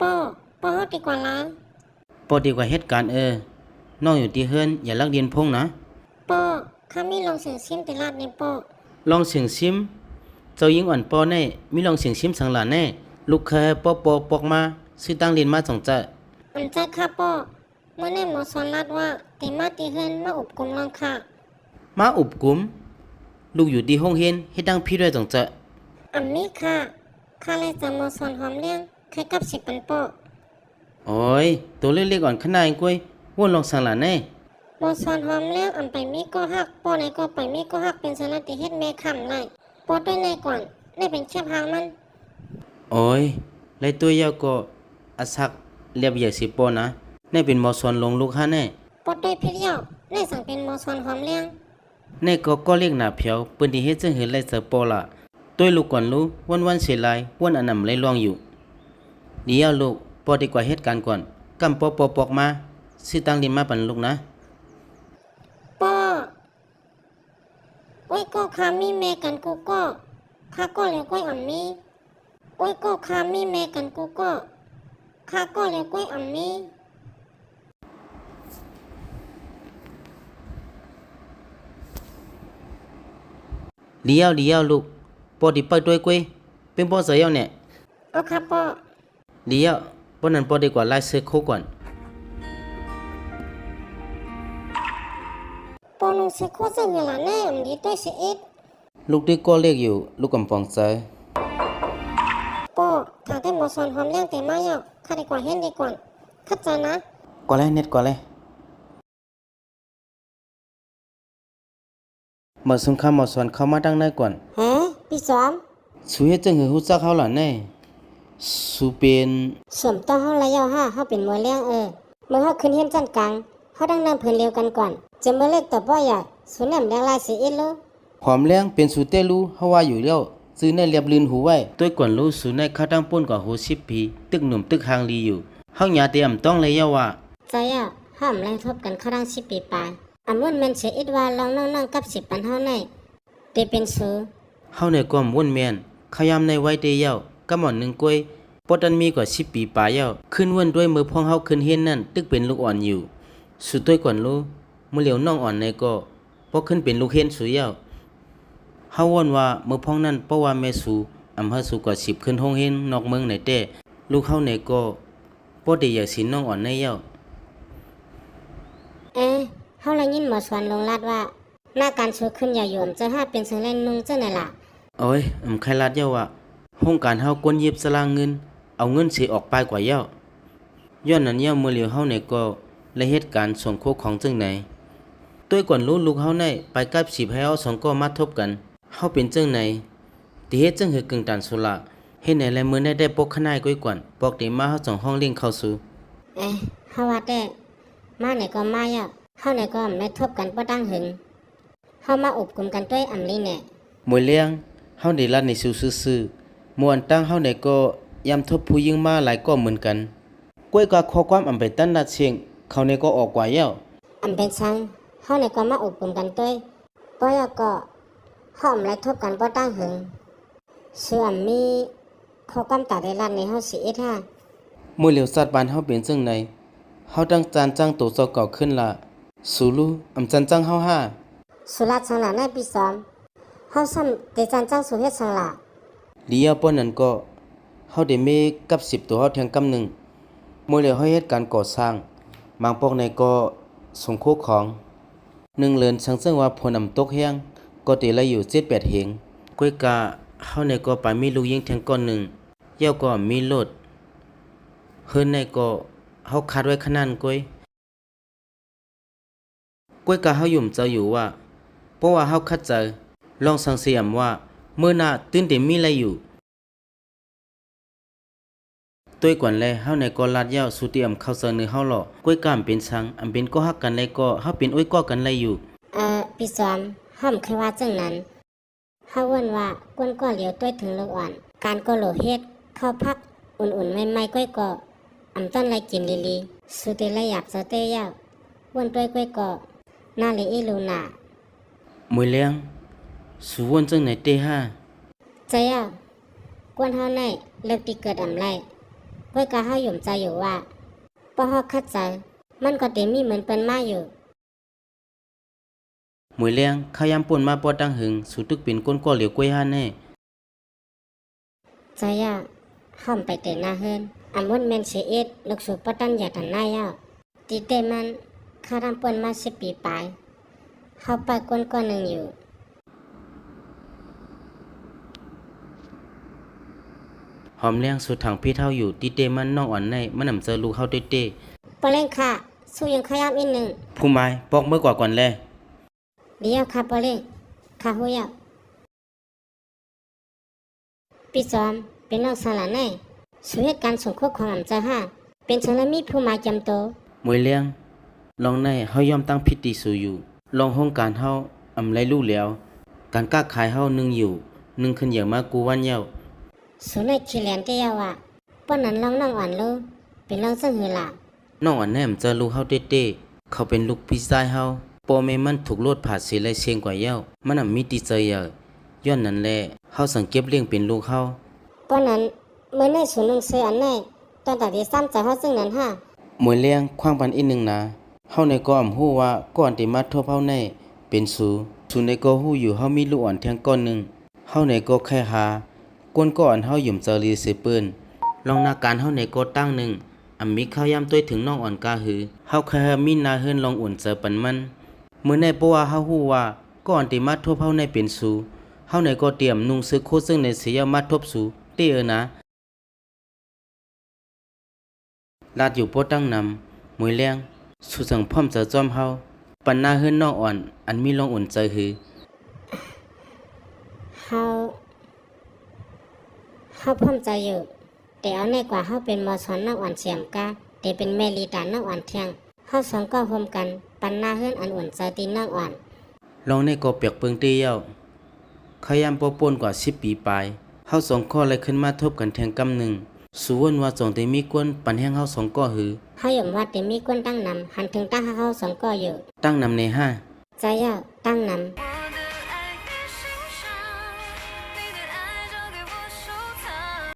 ป้อป้อเฮาดีกว่าละปอดีกว่าเหตุการณ์น้องอยู่ที่เฮือนอย่าลักเรียนพงนะป้อข้ามีลองเสียงซิมติลาดในป้อลองเสียงซิมเจ้าหญิงอ่อนปอแน่มีลองเสียงซิมสังหลานแน่ลูกเคยปอปอปอกมาซื้อตั้งเรียนมาสองจะอันใจค่ะป้อเมื่อแน่หมอสอนลาดว่าติมาติเฮือนมาอบกลมลองค่ะมาอุบกุมลูกอยู่ที่ห้องเฮียนให้ดังพี่ด้วยสองจะอันนี้ค่ะข้าเลยจะหมอสอนหอมเลี้ยงเคยกับ10 ปันป้อโอ้ยตัวเล็กๆอ่อนขนาดกล้วยว่นลองสังหลานแน่หมอสอนหอมเลี้ยงอันไปมีก็ฮักป้อในก็ไปมีก็ฮักเป็นสนัติเฮ็ดแม่คำได้ป้อด้วยในก่อนได้เป็นแค่พางมันโอ้ยไล่ตัวยาวก็อาศักเรียบใหญ่สิปอนะแน่เป็นหมอสอนลงลูกฮะแน่ป้อด้วยพี่เลี้ยวได้สั่งเป็นหมอสอนหอมเลี้ยงแน่ก็เรียกหน้าเพียวปืนที่เฮ็ดจึงเห็นไล่เสือปอละตัวลูกก่อนรู้วันเสียลายวันอันนำไล่ล่วงอยู่เดี๋ยวลูกปอดีกว่าเหตุการณ์ก่อนกำปอปอกมาซื้อตังดินมาปันลูกนะป้อโอ้ยก็ข้ามีแม่กันกูก็ข้าก็เหลียวก้อยอ่อนมีโอ้ยก็ข้ามีแม่กันกูก็ข้าก็เหลียวก้อยอ่อนมีเดี๋ยวลูกปอดีไปด้วยกุ้ยเป็นปอเสียเนี่ยเอาค่ะป้อเดี๋ยวปอนั้นปอดีกว่าไล่เสือโคก่อนป้อนุ่งเสื้อโคตรเวลาแน่อันดีด้วยสิเอ็ดลูกที่ก็เรียกอยู่ลูกกำปองใจป้อถ้าได้หมอสอนหอมเลี้ยงเต็มมาเยอะข้าดีกว่าเห็นดีกว่าเข้าใจนะก็เลยเน็ตก็เลยมาสงครามมาสอนเข้ามาดังในก่อนฮะพี่สอมสุเฮ็ดจังหือฮู้จักเขาล่ะแน่สุเป็นสมต้องเฮาระยะห้าเฮาเป็นมวยเลี้ยงเมื่อเฮาขึ้นเฮียนจันกลางเฮาดังนำเพิ่นเร็วกันก่อนจะเมื่อเล็กต่อป้อใหญ่สุนำแดงลายสิเอ็ดโลหอมแรงเป็นสูเตลูเฮาว่าอยู่แล้วซื้อในเรียบลืนหูไว้ด้วยก่อนรู้สูในข้าตั้งป่นกว่า60 ปีตึกหนุ่มตึกหางลีอยู่เฮาหยาเตรียมต้องเลยว่าใจห้ามแรงทบกันเข้าดัง10 ปีปลายอำมุ่นแม่นสิอิดว่าลองน้องๆกับ10 ปันเฮาในเตเป็นสูเฮาในความวุ่นแม่นขยามในไว้เตยาวกะหม่อนนึงกล้วยปอดันมีกว่า10 ปีปลายยาวขึ้นวนด้วยมือพองเฮาขึ้นเฮียนนั่นตึกเป็นลูกอ่อนอยู่สุดด้วยก่อนรู้มื้อเหลียวน้องอ่อนในก็พอขึ้นเป็นลูกเฮียนสุยาวเฮาว่นว่ามือพองนั้นเพราะว่าแม่สูอำเภอสูกว่า10ขึ้นห้องเฮียนนอกเมืองในแต่ลูกเฮาในก็บ่ได้อยากสิน้องอ่อนในยาวเฮาละยินหมอสอนลงลาดว่าหน้าการสูขึ้นอย่าโยมจะหาเป็นสังแลนนุ่งจังได๋ล่ะโอ้ยใครลาดยาวว่าห้องการเฮากวนเย็บสลางเงินเอาเงินสิออกไปกว่ายาวย้อนนั้นยาวมื้อเหลียวเฮาในก็และเหตุการณ์สงโคของจังไหนตัวก่อนรู้ลูกเฮาในไปกับ10ให้เอา2ก็มาทบกันเฮาเป็นจังไหนติเฮ็ดจังหือกึ่งตันสุละเฮ็ดไหนแลมื้อได้ปกขนายก้อยก่อนปอกได้มาเฮา2ห้องเลี้ยงเข้าสู่เฮาว่าแต่มาไหนก็มาเฮาไหนก็ไม่ทบกันบ่ดังหึงเฮามาอบกลุ่มกันด้วยอำลีแน่มวยเลี้ยงเฮาได้ลัดในซื่อๆม่วนตั้งเฮาได้ก็ยามทบผู้หญิงมาหลายก็เหมือนกันก้อยก็ข้อความอำไปตันนัดเสียงเขาในก็ออกกว่าแล้วอำเป็นซังเฮาไหนก็มาอบกลุ่มกันด้วยบ่อยก็เฮาและทบกันบ่ดังหึงส่วนมีข้อความตาได้ลัดในเฮาสิเอ็ดมื้อเหลียวสัตว์บ้านเฮาเป็นจังไดเฮาตั้งจานจ้างโตเจ้าเก่าขึ้นละสูลูจันจ้างเฮาสุราสังหลาในปี2เฮาซ้ำได้จันจ้างสุเฮ็ดสังหลาเลียวป้อนนั้นก็เฮาได้มีกับ10ตัวเฮาแทงกำนึงมื้อเหลียวเฮาเฮ็ดการก่อสร้างบางพวกในก็สงโคของ1เรือนสังซึ่งว่าผลอำตกแฮงก็ติละอยู่7-8เหงก้อยกะเฮาในก็ไปมีลูกยิงแทงก้อนนึงเย้าก็มีรถเฮือนในก็เฮาคาดไว้ขนาดก้อยกะเฮายุ่มเจ้าอยู่ว่าเพราะว่าเฮาคัดใจลองสังเสียมว่ามื้อหน้าตื่นเต็มมีอะไรอยู่ตัวก่อนแลเฮาในก็ลาดยาวสุเตรียมเข้าเสนอเฮาหลอกก้อยกามเป็นชังอำเป็นก็ฮักกันไลก็เฮาเป็นอ้อยก็กันไลอยู่พี่สอมห้อมเคยว่าจังนั้นเฮาว่นว่ากวนก็เหลียวด้วยถึงลูกอ่อนการก็โหลเฮ็ดเข้าพักอุ่นๆใหม่ๆก้อยก็อำต้นไลกินลีสุเตไลอยากจะเตยาวว่นด้วยก้อยก็น่าเลยอีลูน่ะมวยเลี้ยงสุวนจังไหนเตใจกวนเฮาในเลิกที่เกิดอำไร เพื่อกะเฮาหยุ่มใจอยู่ว่าป้อเฮาเข้าใจมันก็เต็มมีเหมือนเปิ้นมาอยู่ มวยเลี้ยงขายามป่นมาปอตั้งหึงสุตึกเป็นก้นก่อเหลียวกล้วยห้าแน่ ใจยะห้อมไปเตะหน้าเฮินอันมุ่นแมนเชเอ็ดลูกสูปตันอย่าทันหน้ายะตีเตมันข้ารำเปิ้นมา10 ปีปลายเฮาไปก้นก้อนหนึ่งอยู่ หอมเลี้ยงสุดถังพี่เท่าอยู่ตีเตมันน้องอ่อนในมันนำเจอลูกเฮาเต้เต้ ปอเล่งค่ะสู้ยังขยับอีกหนึ่ง ผู้ไม้ปอกเมื่อกว่าก่อนแล เดี๋ยวค่ะปอเล่งค่ะหูยะพี่จอมเป็นน้องสาวหลานแน่สู่เหตุการณ์สงครามของอำเจ้าห้าเป็นชนมีผู้มาจำโต มวยเลี้ยงลองในเฮายอมตั้งพิธีสู่อยู่ลองห้องการเฮาอำไรรู้แล้วการก้าขายเฮานึงอยู่นึงขึ้นอย่างมากูวันเย้า สู่ในขี้แหลนเตียวอ่ะป้อนนั้นลองน้องอ่อนลูเป็นลองซึ่งหือล่ะ น้องอ่อนแนมเจอลูกเฮาเต้เต้เขาเป็นลูกพี่ชายเฮาปอแม่มันถูกโลดผาดเสียเลยเชียงกว่าเย้ามันนำมีติเจอย้อนนั้นแหละเฮาสังเก็บเลี้ยงเป็นลูกเฮา ป้อนนั้นเมื่อในสู่นึงเสืออันในตอนตัดที่ซ้ำใจเฮาซึ่งนั้นห้าม วยเลี้ยงขว้างปันอีกหนึงนะเฮาในก็อำฮู้ว่าก่อนที่มาทบเฮาในเป็นสูในก็ฮู้อยู่เฮามีลูกอ่อนแทงก้อนหนึงเฮาในก็แค่หากวนก่อนเฮาหยุ่มเจอรีเสเปิ้นลองนาการเฮาในก็ตั้งหนึงอำมีข้าวยามต้วยถึงน้องอ่อนกาหือเฮาแค่มีนาเฮิรนลองอุ่นเจอปันมันเมื่อในเพราะว่าเฮาฮู้ว่าก่อนที่มาทบเฮาในเป็นเฮาในก็เตรียมนุ่งซื้อโคซึ่งในเสียมาทบเตอนะลาดอยู่โพตั้งนำมวยแรงสุสังพร้อมเจอจอมเฮาปันหน้าเฮิรนน้องอ่อนอันมีลองอุ่นใจหือ เฮาพร้อมใจอยู่แต่เอาในกว่าเฮาเป็นมอสอนน้องอ่อนเสียมกาแต่เป็นแม่ลีตาน้องอ่อนเที่ยงเฮาสองก็พร้อมกันปันหน้าเฮือนอันอุ่นใจตีน้องอ่อน ลองในก็เปียกเปิงเตียวขยามปอปนกว่า10 ปีปลายเฮาสองข้อเลยขึ้นมาทบกันแทงกำหนึ่งส่วนว่าจงได้มีกวนปันแห้งเฮาสองก็หือ เฮาหยมว่าแต่มีก้นตั้งนำหันถึงตั้งเฮาสองก็อยู่ ตั้งนำในห้า ใจยะตั้งนำ